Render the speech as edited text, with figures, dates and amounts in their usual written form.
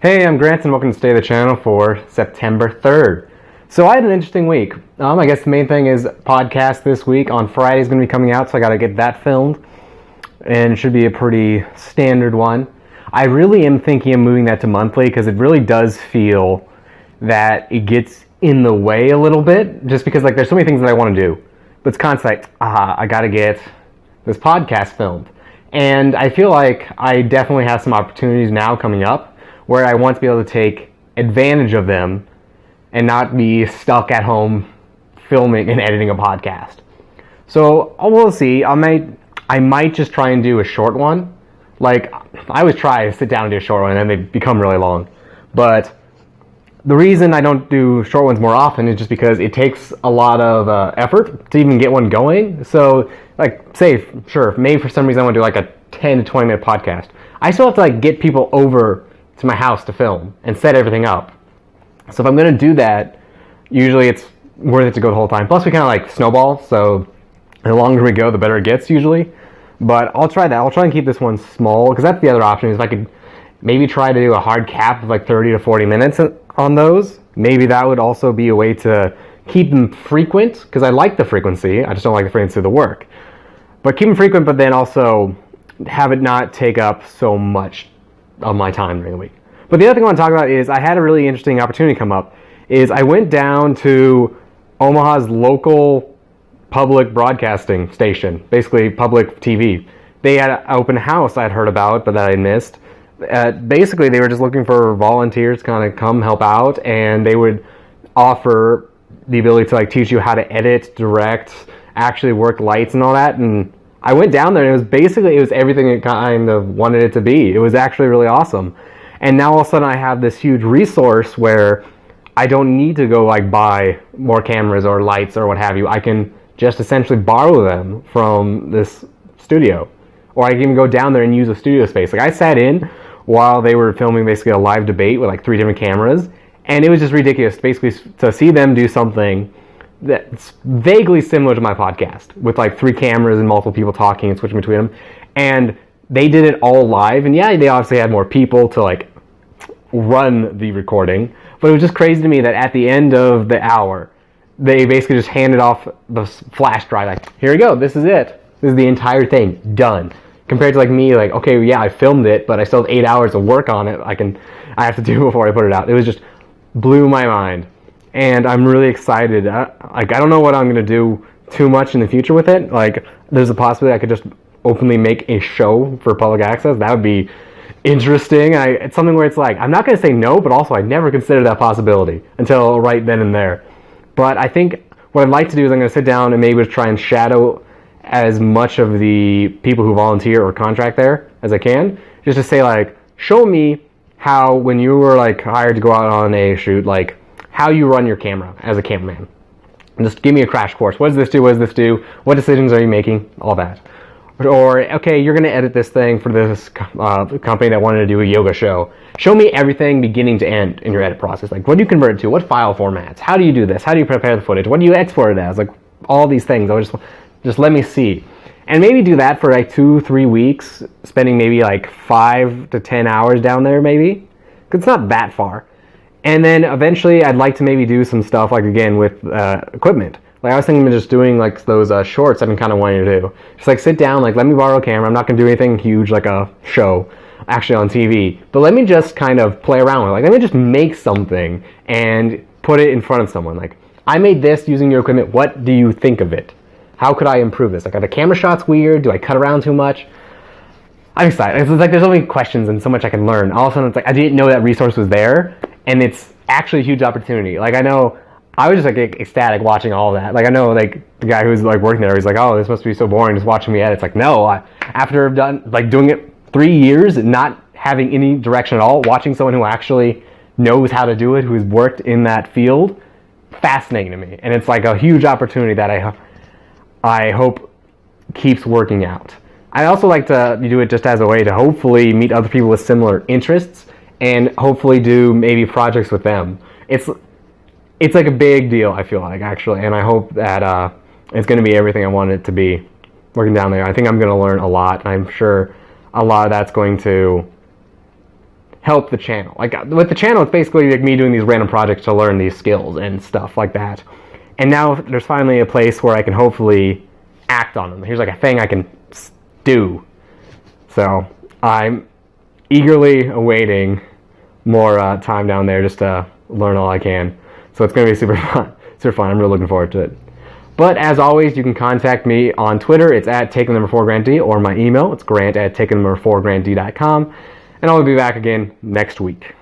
Hey, I'm Grant and welcome to Stay of the Channel for September 3rd. So I had an interesting week. I guess the main thing is podcast this week on Friday is going to be coming out, so I got to get that filmed. And it should be a pretty standard one. I really am thinking of moving that to monthly because it really does feel that it gets in the way a little bit, just because there's so many things that I want to do. But it's constantly I got to get this podcast filmed. And I feel like I definitely have some opportunities now coming up where I want to be able to take advantage of them and not be stuck at home filming and editing a podcast. So we'll see. I might just try and do a short one. I always try to sit down and do a short one and then they become really long. But the reason I don't do short ones more often is just because it takes a lot of effort to even get one going. So maybe for some reason I want to do a 10 to 20 minute podcast. I still have to get people over to my house to film and set everything up. So if I'm going to do that, usually it's worth it to go the whole time. Plus we kind of snowball, so the longer we go, the better it gets usually. But I'll try that. I'll try and keep this one small, because that's the other option, is if I could maybe try to do a hard cap of 30 to 40 minutes on those. Maybe that would also be a way to keep them frequent, because I like the frequency. I just don't like the frequency of the work. But keep them frequent, but then also have it not take up so much of my time during the week. But the other thing I want to talk about is I had a really interesting opportunity come up. I went down to Omaha's local public broadcasting station, basically public TV. They had an open house I'd heard about, but that I missed. Basically, they were just looking for volunteers to kind of come help out, and they would offer the ability to teach you how to edit, direct, actually work lights and all that. And I went down there, and it was everything it kind of wanted it to be. It was actually really awesome. And now all of a sudden I have this huge resource where I don't need to go buy more cameras or lights or what have you. I can just essentially borrow them from this studio. Or I can even go down there and use a studio space. I sat in while they were filming basically a live debate with 3 different cameras, and it was just ridiculous basically to see them do something that's vaguely similar to my podcast with 3 cameras and multiple people talking and switching between them. And they did it all live, and yeah, they obviously had more people to run the recording, but it was just crazy to me that at the end of the hour they basically just handed off the flash drive, here you go, this is it, this is the entire thing done, compared to me, okay, yeah, I filmed it, but I still have 8 hours of work on it I have to do before I put it out. It was just blew my mind, and I'm really excited. I don't know what I'm going to do too much in the future with it. There's a possibility I could just openly make a show for public access. That would be interesting. It's something where it's I'm not going to say no, but also I never considered that possibility until right then and there. But I think what I'd like to do is I'm going to sit down and maybe try and shadow as much of the people who volunteer or contract there as I can, just to say show me how, when you were hired to go out on a shoot, how you run your camera as a cameraman. And just give me a crash course. What does this do? What does this do? What decisions are you making? All that. Or, okay, you're going to edit this thing for this company that wanted to do a yoga show. Show me everything beginning to end in your edit process. What do you convert it to? What file formats? How do you do this? How do you prepare the footage? What do you export it as? All these things. I would just let me see. And maybe do that for 2-3 weeks, spending maybe 5 to 10 hours down there maybe. Because it's not that far. And then eventually I'd like to maybe do some stuff again with equipment. I was thinking of just doing those shorts I've been kind of wanting to do. Just sit down, let me borrow a camera. I'm not going to do anything huge like a show actually on TV. But let me just kind of play around with it. Let me just make something and put it in front of someone. I made this using your equipment. What do you think of it? How could I improve this? Are the camera shots weird? Do I cut around too much? I'm excited. It's there's so many questions and so much I can learn. All of a sudden it's I didn't know that resource was there, and it's actually a huge opportunity. I know I was just ecstatic watching all of that. I know the guy who's working there, he's oh, this must be so boring just watching me edit. It's no, after I've done doing it 3 years and not having any direction at all, watching someone who actually knows how to do it, who's worked in that field, fascinating to me. And it's a huge opportunity that I hope keeps working out. I also like to do it just as a way to hopefully meet other people with similar interests and hopefully do maybe projects with them. It's a big deal, I feel actually, and I hope that it's going to be everything I want it to be working down there. I think I'm going to learn a lot, and I'm sure a lot of that's going to help the channel. Like with the channel, it's basically like me doing these random projects to learn these skills and stuff like that. And now there's finally a place where I can hopefully act on them. Here's like a thing I can do. So I'm eagerly awaiting more time down there just to learn all I can. So it's going to be super fun. Super fun. I'm really looking forward to it. But as always, you can contact me on Twitter. It's at taking4grantd, or my email. It's grant@taking4grantd.com. And I'll be back again next week.